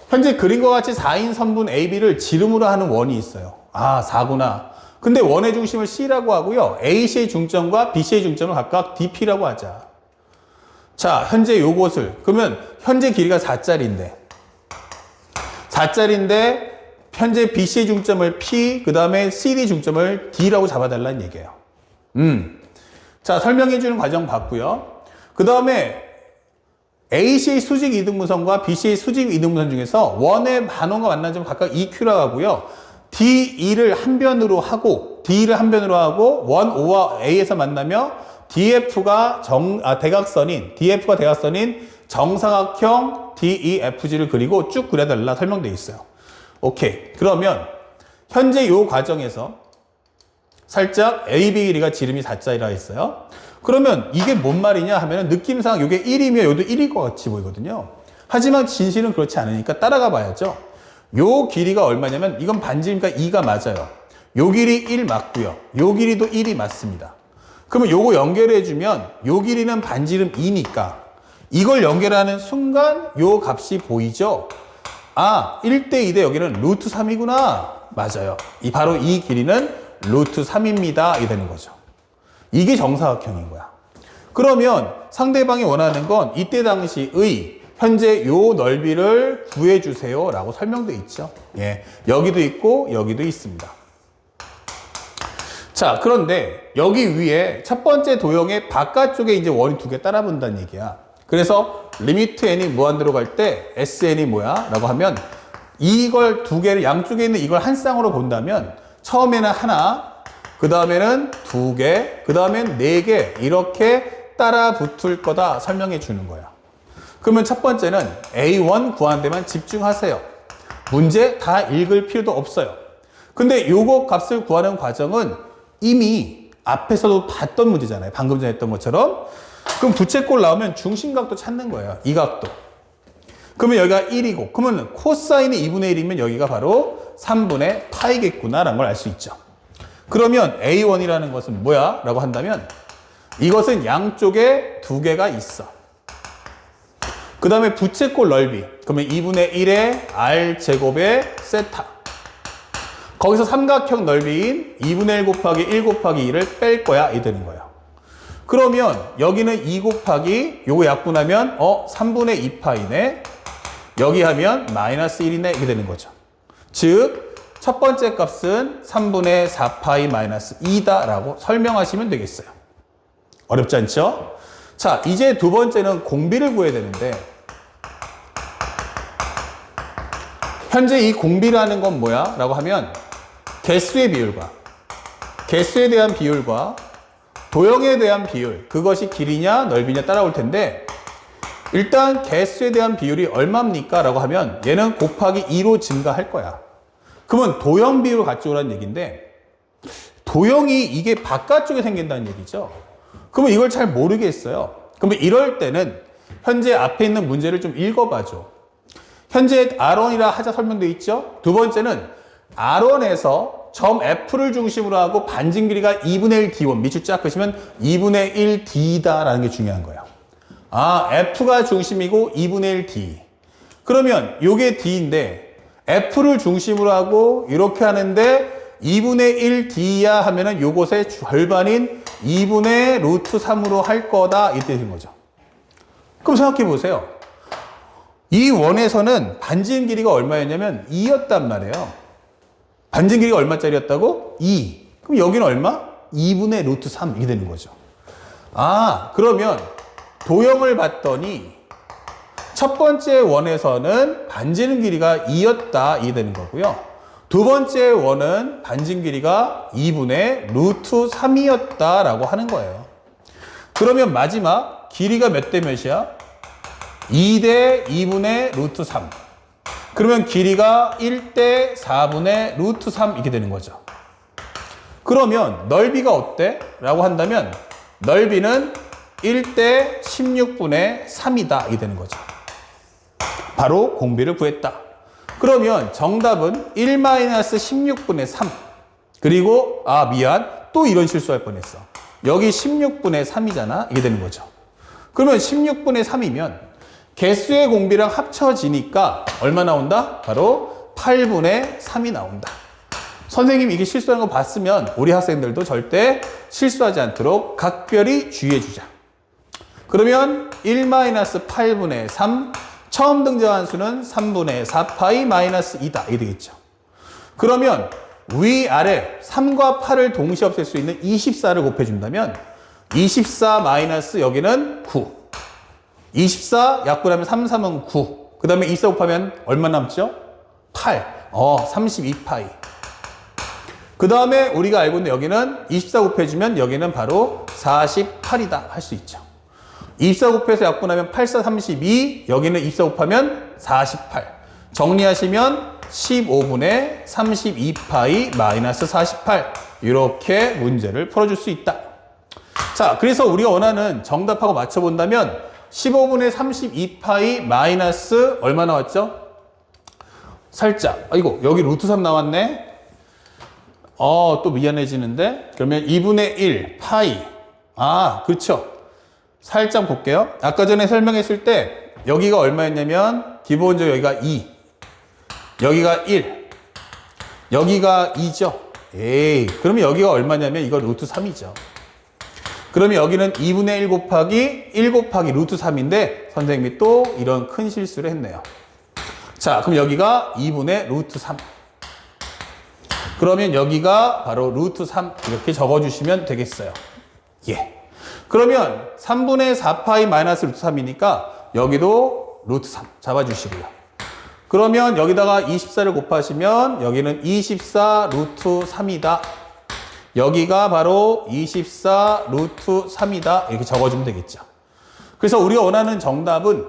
현재 그림과 같이 4인 선분 AB를 지름으로 하는 원이 있어요. 4구나. 근데 원의 중심을 C라고 하고요. AC의 중점과 BC의 중점을 각각 DP라고 하자. 자, 현재 요것을, 그러면 현재 길이가 4짜리인데, 현재 BC의 중점을 P, 그 다음에 CD 중점을 D라고 잡아달라는 얘기예요. 자, 설명해주는 과정 봤고요. 그 다음에 AC의 수직 이등분선과 BC의 수직 이등분선 중에서 원의 반원과 만난 점을 각각 EQ라고 하고요. DE를 한 변으로 하고, 원 O와 A에서 만나며 DF가 대각선인 정사각형 DEFG를 그리고 쭉 그려달라 설명되어 있어요. 오케이. 그러면 현재 이 과정에서 살짝 AB 길이가 지름이 4짜리라 했어요. 그러면 이게 뭔 말이냐 하면 느낌상 이게 1이면 여기도 1일 것 같이 보이거든요. 하지만 진실은 그렇지 않으니까 따라가 봐야죠. 요 길이가 얼마냐면 이건 반지름이니까 2가 맞아요. 요 길이 1 맞고요. 요 길이도 1이 맞습니다. 그러면 요거 연결해주면 요 길이는 반지름 2니까 이걸 연결하는 순간 요 값이 보이죠? 1대 2대 여기는 루트 3이구나. 맞아요. 바로 이 길이는 루트 3입니다. 이게 되는 거죠. 이게 정사각형인 거야. 그러면 상대방이 원하는 건 이때 당시의 현재 요 넓이를 구해주세요. 라고 설명되어 있죠. 예. 여기도 있고, 여기도 있습니다. 자, 그런데 여기 위에 첫 번째 도형의 바깥쪽에 이제 원이 2개 따라 본다는 얘기야. 그래서 리미트 n이 무한대로 갈 때 SN이 뭐야? 라고 하면 이걸 2개를 양쪽에 있는 이걸 한 쌍으로 본다면 처음에는 하나, 그 다음에는 2개, 그 다음엔 4개 이렇게 따라 붙을 거다 설명해 주는 거야. 그러면 첫 번째는 A1 구하는 데만 집중하세요. 문제 다 읽을 필요도 없어요. 근데 요거 값을 구하는 과정은 이미 앞에서도 봤던 문제잖아요. 방금 전에 했던 것처럼. 그럼 부채꼴 나오면 중심각도 찾는 거예요. 이 각도. 그러면 여기가 1이고, 그러면 코사인이 2분의 1이면 여기가 바로 3분의 파이겠구나라는 걸 알 수 있죠. 그러면 A1이라는 것은 뭐야? 라고 한다면 이것은 양쪽에 2개가 있어. 그 다음에 부채꼴 넓이. 그러면 2분의 1의 R제곱의 세타. 거기서 삼각형 넓이인 2분의 1 곱하기 1 곱하기 2를 뺄 거야. 이 되는 거예요. 그러면 여기는 2 곱하기 요거 약분하면 3분의 2파이네. 여기 하면 마이너스 1이네. 이게 되는 거죠. 즉 첫 번째 값은 3분의 4파이 마이너스 2다 라고 설명하시면 되겠어요. 어렵지 않죠? 자, 이제 두 번째는 공비를 구해야 되는데, 현재 이 공비라는 건 뭐야? 라고 하면 개수의 비율과 개수에 대한 비율과 도형에 대한 비율, 그것이 길이냐 넓이냐 따라올 텐데, 일단 개수에 대한 비율이 얼마입니까? 라고 하면 얘는 곱하기 2로 증가할 거야. 그러면 도형 비율을 가져오라는 얘기인데, 도형이 이게 바깥쪽에 생긴다는 얘기죠. 그러면 이걸 잘 모르겠어요. 그러면 이럴 때는 현재 앞에 있는 문제를 좀 읽어봐줘. 현재 R1이라 하자 설명되어 있죠. 두 번째는 R1에서 점 F를 중심으로 하고 반증 길이가 2분의 1 D1, 밑줄 쫙 그시면 2분의 1 D다라는 게 중요한 거예요. 아, F가 중심이고 2분의 1 D. 그러면 요게 D인데 F를 중심으로 하고 이렇게 하는데 2분의 1 D야 하면은 요것의 절반인 2분의 루트 3으로 할 거다 이 뜻인 거죠. 그럼 생각해 보세요. 이 원에서는 반증 길이가 얼마였냐면 2였단 말이에요. 반증 길이가 얼마짜리였다고? 2. 그럼 여기는 얼마? 2분의 루트 3 이게 되는 거죠. 아, 그러면 도형을 봤더니 첫 번째 원에서는 반증 길이가 2였다 이게 되는 거고요. 두 번째 원은 반증 길이가 2분의 루트 3이었다라고 하는 거예요. 그러면 마지막 길이가 몇 대 몇이야? 2대 2분의 루트 3. 그러면 길이가 1대 4분의 루트 3 이렇게 되는 거죠. 그러면 넓이가 어때? 라고 한다면 넓이는 1대 16분의 3이다 이게 되는 거죠. 바로 공비를 구했다. 그러면 정답은 1-16분의 3. 그리고 또 이런 실수할 뻔했어. 여기 16분의 3이잖아. 이게 되는 거죠. 그러면 16분의 3이면 개수의 공비랑 합쳐지니까 얼마 나온다? 바로 8분의 3이 나온다. 선생님이 이게 실수하는 거 봤으면 우리 학생들도 절대 실수하지 않도록 각별히 주의해 주자. 그러면 1-8분의 3, 처음 등장한 수는 3분의 4파이 마이너스 2다. 이게 되겠죠. 그러면 위아래 3과 8을 동시에 없앨 수 있는 24를 곱해준다면 24 마이너스 여기는 9. 24 약분하면 3, 3은 9. 그 다음에 24 곱하면 얼마 남죠? 8. 32파이. 그 다음에 우리가 알고 있는 여기는 24 곱해주면 여기는 바로 48이다 할 수 있죠. 24 곱해서 약분하면 8, 4, 32. 여기는 24 곱하면 48. 정리하시면 15분의 32파이 마이너스 48. 이렇게 문제를 풀어줄 수 있다. 자, 그래서 우리가 원하는 정답하고 맞춰본다면 15분의 32파이 마이너스 얼마 나왔죠? 살짝 아이고 여기 루트 3 나왔네. 또 미안해지는데. 그러면 2분의 1 파이. 그렇죠. 살짝 볼게요. 아까 전에 설명했을 때 여기가 얼마였냐면 기본적으로 여기가 2, 여기가 1, 여기가 2죠. 그러면 여기가 얼마냐면 이거 루트 3이죠. 그러면 여기는 2분의 1 곱하기 1 곱하기 루트 3인데 선생님이 또 이런 큰 실수를 했네요. 자, 그럼 여기가 2분의 루트 3. 그러면 여기가 바로 루트 3 이렇게 적어주시면 되겠어요. 그러면 3분의 4파이 마이너스 루트 3이니까 여기도 루트 3 잡아주시고요. 그러면 여기다가 24를 곱하시면 여기는 24 루트 3이다. 여기가 바로 24 루트 3이다. 이렇게 적어주면 되겠죠. 그래서 우리가 원하는 정답은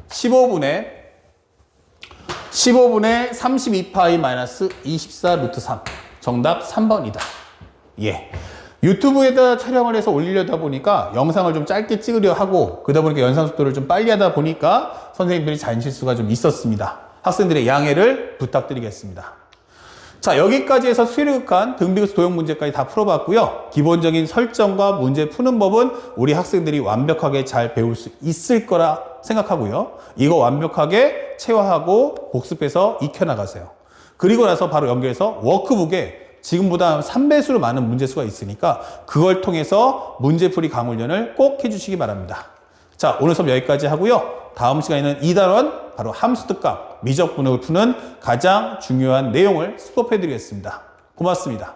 15분의 32파이 마이너스 24 루트 3. 정답 3번이다. 유튜브에다 촬영을 해서 올리려다 보니까 영상을 좀 짧게 찍으려 하고 그러다 보니까 연산 속도를 좀 빨리 하다 보니까 선생님들이 잔실수가 좀 있었습니다. 학생들의 양해를 부탁드리겠습니다. 자, 여기까지 해서 수열극한 등비급수 도형 문제까지 다 풀어봤고요. 기본적인 설정과 문제 푸는 법은 우리 학생들이 완벽하게 잘 배울 수 있을 거라 생각하고요. 이거 완벽하게 체화하고 복습해서 익혀나가세요. 그리고 나서 바로 연결해서 워크북에 지금보다 3배수로 많은 문제수가 있으니까 그걸 통해서 문제풀이 강훈련을 꼭 해주시기 바랍니다. 자, 오늘 수업 여기까지 하고요. 다음 시간에는 2단원 바로 함수 특강, 미적 분석을 푸는 가장 중요한 내용을 수업해 드리겠습니다. 고맙습니다.